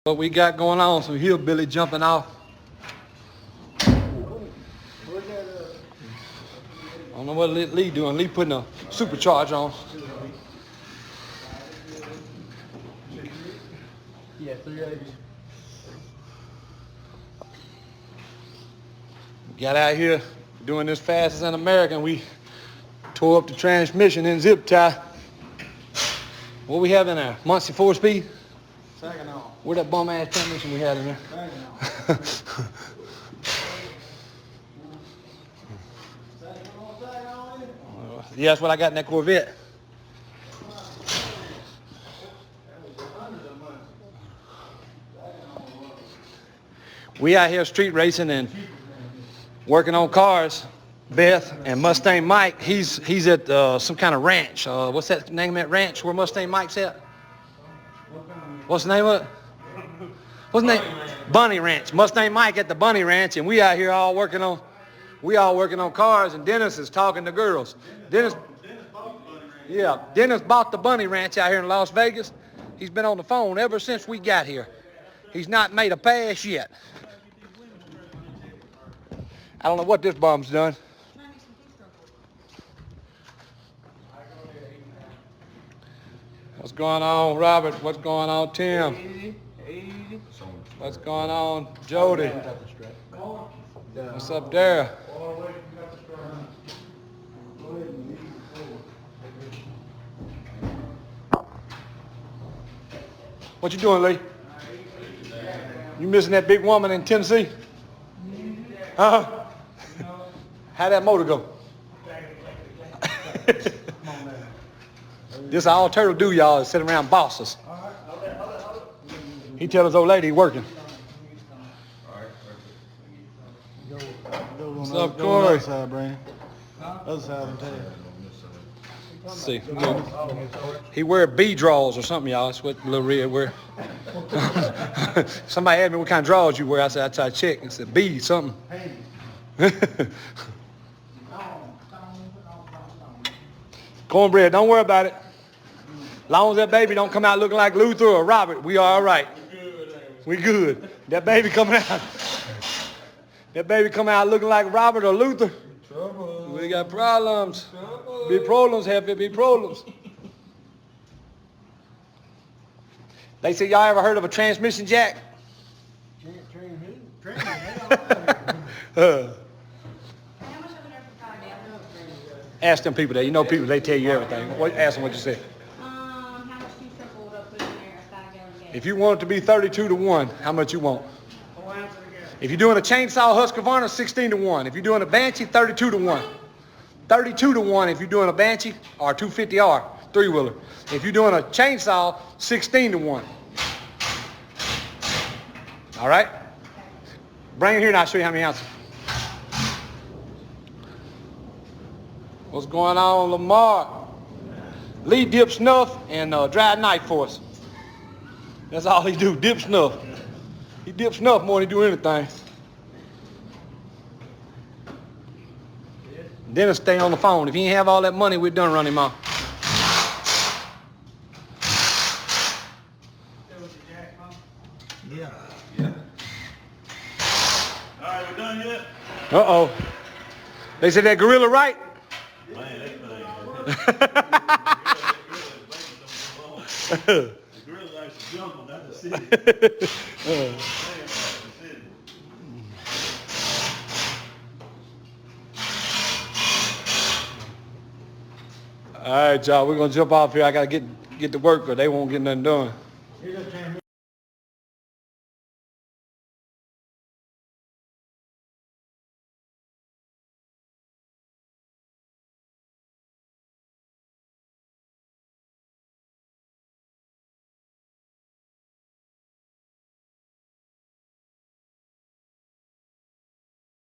What we got going on, some hillbilly jumping off. I don't know what Lee doing. Lee putting a supercharge on. Yeah, 380. Got out here doing this fast as an American. We tore up the transmission in Ziptie. What we have in there? Muncie 4-speed? Second on. Where that bum ass transmission we had in there? Second on. Yeah, that's what I got in that Corvette. We out here street racing and working on cars. Beth and Mustang Mike, he's at some kind of ranch. What's that name of that ranch where Mustang Mike's at? What's the name of it? What's the name? Bunny Ranch. Mustang Mike at the Bunny Ranch, and we out here all working on cars, and Dennis is talking to girls. Dennis bought the Bunny Ranch out here in Las Vegas. He's been on the phone ever since we got here. He's not made a pass yet. I don't know what this bum's done. What's going on, Robert? What's going on, Tim? What's going on, Jody? What's up there? What you doing, Lee? You missing that big woman in Tennessee? Huh? How'd that motor go? This all Turtle do, y'all, is sit around bosses. He tell his old lady he working. What's up, Corey? Other side, Brian. Other side of the tail. Let's see. He wear B draws or something, y'all. That's what Lil Red wear. Somebody asked me what kind of draws you wear. I said, I tried to check. I said, B something. Cornbread, don't worry about it. Long as that baby don't come out looking like Luther or Robert, we are all right. We good. That baby coming out. That baby coming out looking like Robert or Luther. Trouble. We got problems. Trouble. Big problems, happy big problems. They say, y'all ever heard of a transmission jack? Ask them people there. You know people, they tell you everything. Ask them what you said. How much do you triple to put in there a 5-gallon gas? If you want it to be 32-1, how much you want? If you're doing a chainsaw Husqvarna, 16-1. If you're doing a Banshee, 32-1. 32-1 if you're doing a Banshee or 250R, 3-wheeler. If you're doing a chainsaw, 16-1. All right? Bring it here and I'll show you how many ounces. What's going on, Lamar? Lee dip snuff and dry knife for us. That's all he do, dip snuff. He dip snuff more than he do anything. Dennis stay on the phone. If he ain't have all that money, we're done running him off. Yeah. All right, we're done yet? Uh-oh. They said that gorilla right? Man, that thing. The gorilla likes to jump on that city. All right, y'all, we're gonna jump off here. I gotta get to work, or they won't get nothing done. Here's a